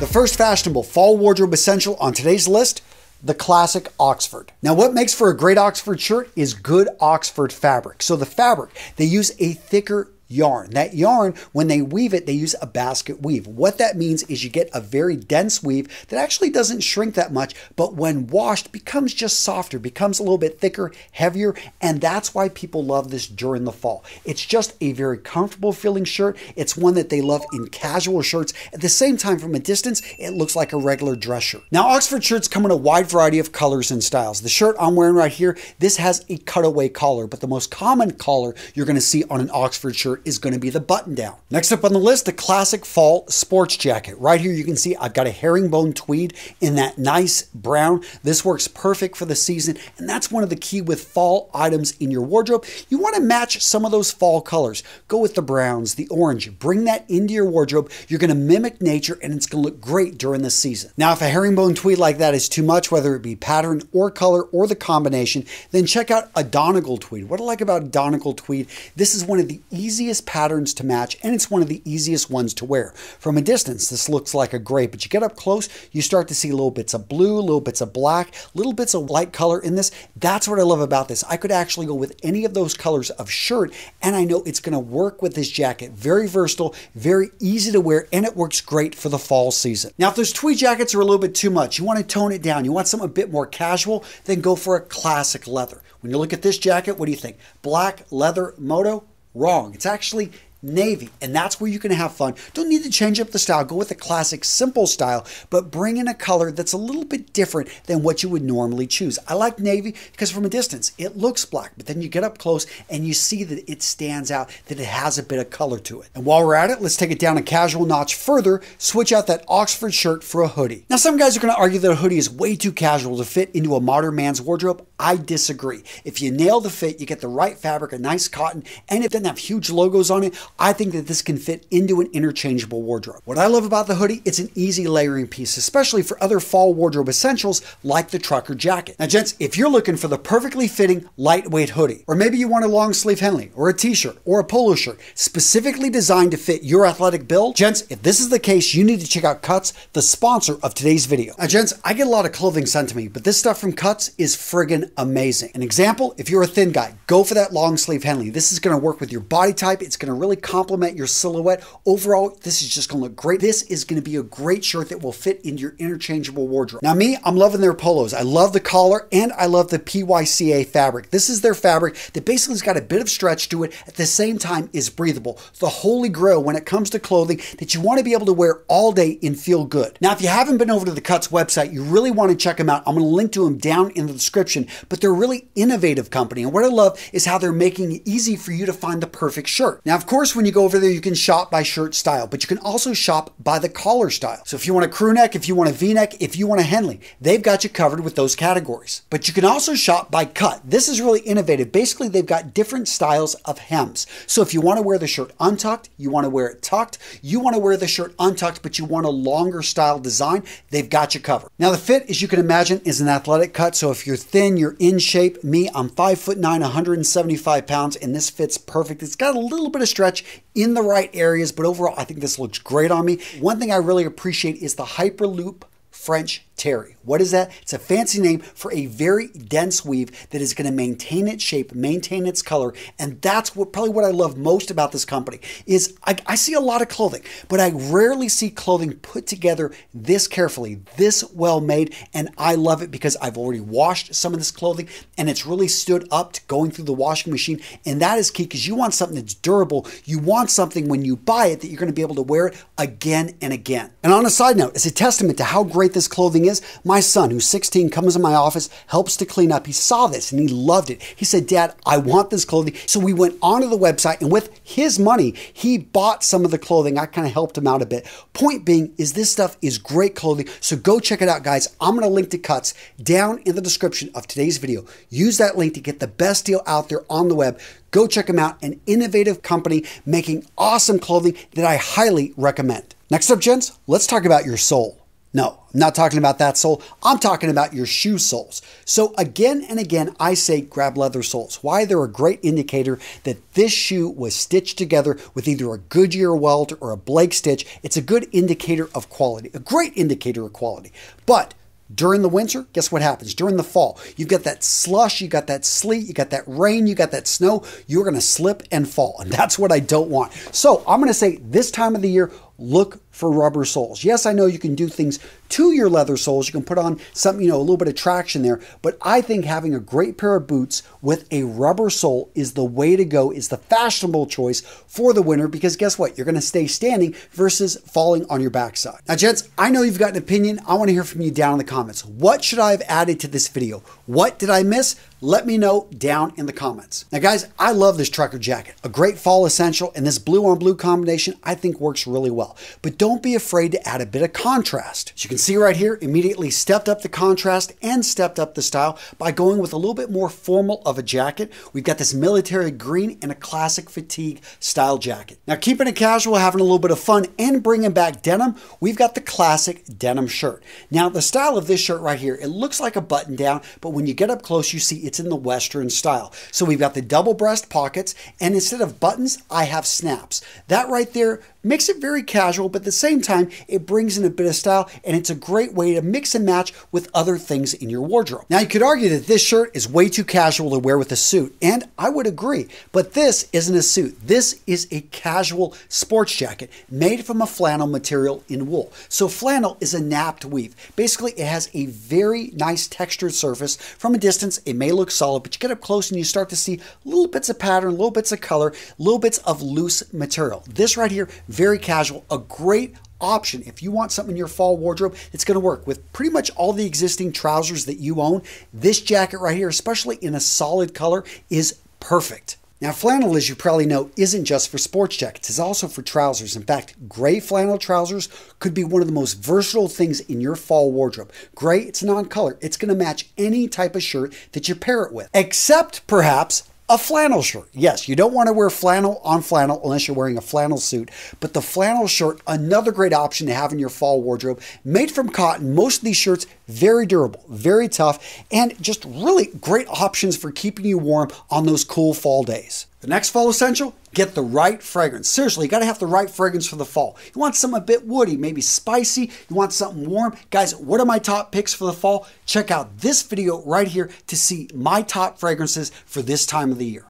The first fashionable fall wardrobe essential on today's list, the classic Oxford. Now, what makes for a great Oxford shirt is good Oxford fabric. So the fabric, they use a thicker yarn. That yarn, when they weave it, they use a basket weave. What that means is you get a very dense weave that actually doesn't shrink that much, but when washed becomes just softer, becomes a little bit thicker, heavier, and that's why people love this during the fall. It's just a very comfortable feeling shirt. It's one that they love in casual shirts. At the same time, from a distance, it looks like a regular dress shirt. Now, Oxford shirts come in a wide variety of colors and styles. The shirt I'm wearing right here, this has a cutaway collar, but the most common collar you're going to see on an Oxford shirt is going to be the button down. Next up on the list, the classic fall sports jacket. Right here you can see I've got a herringbone tweed in that nice brown. This works perfect for the season, and that's one of the key with fall items in your wardrobe. You want to match some of those fall colors. Go with the browns, the orange. Bring that into your wardrobe. You're going to mimic nature, and it's going to look great during the season. Now, if a herringbone tweed like that is too much, whether it be pattern or color or the combination, then check out a Donegal tweed. What I like about a Donegal tweed, this is one of the easiest patterns to match, and it's one of the easiest ones to wear. From a distance, this looks like a gray, but you get up close, you start to see little bits of blue, little bits of black, little bits of light color in this. That's what I love about this. I could actually go with any of those colors of shirt, and I know it's going to work with this jacket. Very versatile, very easy to wear, and it works great for the fall season. Now, if those tweed jackets are a little bit too much, you want to tone it down, you want something a bit more casual, then go for a classic leather. When you look at this jacket, what do you think? Black leather moto? Wrong. It's actually navy, and that's where you can have fun. Don't need to change up the style. Go with the classic simple style, but bring in a color that's a little bit different than what you would normally choose. I like navy because from a distance it looks black, but then you get up close and you see that it stands out, that it has a bit of color to it. And while we're at it, let's take it down a casual notch further. Switch out that Oxford shirt for a hoodie. Now, some guys are going to argue that a hoodie is way too casual to fit into a modern man's wardrobe. I disagree. If you nail the fit, you get the right fabric, a nice cotton, and it doesn't have huge logos on it, I think that this can fit into an interchangeable wardrobe. What I love about the hoodie, it's an easy layering piece, especially for other fall wardrobe essentials like the trucker jacket. Now, gents, if you're looking for the perfectly fitting lightweight hoodie, or maybe you want a long sleeve Henley or a t-shirt or a polo shirt specifically designed to fit your athletic build, gents, if this is the case, you need to check out Cuts, the sponsor of today's video. Now, gents, I get a lot of clothing sent to me, but this stuff from Cuts is friggin' amazing. An example, if you're a thin guy, go for that long sleeve Henley. This is going to work with your body type. It's going to really complement your silhouette. Overall, this is just going to look great. This is going to be a great shirt that will fit into your interchangeable wardrobe. Now, me, I'm loving their polos. I love the collar, and I love the PYCA fabric. This is their fabric that basically has got a bit of stretch to it, at the same time is breathable. The holy grail when it comes to clothing that you want to be able to wear all day and feel good. Now, if you haven't been over to the Cuts website, you really want to check them out. I'm going to link to them down in the description, but they're a really innovative company, and what I love is how they're making it easy for you to find the perfect shirt. Now, of course, when you go over there, you can shop by shirt style, but you can also shop by the collar style. So if you want a crew neck, if you want a V-neck, if you want a Henley, they've got you covered with those categories. But you can also shop by cut. This is really innovative. Basically, they've got different styles of hems. So if you want to wear the shirt untucked, you want to wear it tucked, you want to wear the shirt untucked, but you want a longer style design, they've got you covered. Now, the fit, as you can imagine, is an athletic cut. So if you're thin, you're in shape. Me, I'm 5'9", 175 pounds, and this fits perfect. It's got a little bit of stretch in the right areas, but overall, I think this looks great on me. One thing I really appreciate is the Hyperloop French terry. What is that? It's a fancy name for a very dense weave that is going to maintain its shape, maintain its color, and that's probably what I love most about this company is I see a lot of clothing, but I rarely see clothing put together this carefully, this well made, and I love it because I've already washed some of this clothing and it's really stood up to going through the washing machine, and that is key because you want something that's durable. You want something when you buy it that you're going to be able to wear it again and again. And on a side note, as a testament to how great this clothing is, my son, who's 16, comes in my office, helps to clean up. He saw this and he loved it. He said, "Dad, I want this clothing." So we went onto the website and with his money, he bought some of the clothing. I kind of helped him out a bit. Point being is this stuff is great clothing. So go check it out, guys. I'm going to link to Cuts down in the description of today's video. Use that link to get the best deal out there on the web. Go check them out. An innovative company making awesome clothing that I highly recommend. Next up, gents, let's talk about your soul. No, I'm not talking about that sole. I'm talking about your shoe soles. So again and again, I say grab leather soles. Why? They're a great indicator that this shoe was stitched together with either a Goodyear welt or a Blake stitch. It's a good indicator of quality, a great indicator of quality. But during the winter, guess what happens? During the fall, you've got that slush, you got that sleet, you got that rain, you got that snow. You're going to slip and fall, and that's what I don't want. So I'm going to say this time of the year, look for rubber soles. Yes, I know you can do things to your leather soles. You can put on something, a little bit of traction there, but I think having a great pair of boots with a rubber sole is the way to go, is the fashionable choice for the winter, because guess what? You're going to stay standing versus falling on your backside. Now, gents, I know you've got an opinion. I want to hear from you down in the comments. What should I have added to this video? What did I miss? Let me know down in the comments. Now, guys, I love this trucker jacket. A great fall essential, and this blue on blue combination I think works really well. But don't be afraid to add a bit of contrast. As you can see right here, immediately stepped up the contrast and stepped up the style by going with a little bit more formal of a jacket. We've got this military green and a classic fatigue style jacket. Now, keeping it casual, having a little bit of fun, and bringing back denim, we've got the classic denim shirt. Now, the style of this shirt right here, it looks like a button down, but when you get up close, you see it's in the Western style. So we've got the double breast pockets, and instead of buttons, I have snaps. That right there makes it very casual, but at the same time, it brings in a bit of style, and it's a great way to mix and match with other things in your wardrobe. Now, you could argue that this shirt is way too casual to wear with a suit, and I would agree, but this isn't a suit. This is a casual sports jacket made from a flannel material in wool. So flannel is a napped weave. Basically, it has a very nice textured surface. From a distance, it may look solid, but you get up close and you start to see little bits of pattern, little bits of color, little bits of loose material. This right here, very casual, a great option if you want something in your fall wardrobe. It's going to work with pretty much all the existing trousers that you own. This jacket right here, especially in a solid color, is perfect. Now, flannel, as you probably know, isn't just for sports jackets. It's also for trousers. In fact, gray flannel trousers could be one of the most versatile things in your fall wardrobe. Gray, it's non-color. It's going to match any type of shirt that you pair it with, except perhaps a flannel shirt. Yes, you don't want to wear flannel on flannel unless you're wearing a flannel suit, but the flannel shirt, another great option to have in your fall wardrobe. Made from cotton, most of these shirts, very durable, very tough, and just really great options for keeping you warm on those cool fall days. The next fall essential, get the right fragrance. Seriously, you got to have the right fragrance for the fall. You want something a bit woody, maybe spicy. You want something warm. Guys, what are my top picks for the fall? Check out this video right here to see my top fragrances for this time of the year.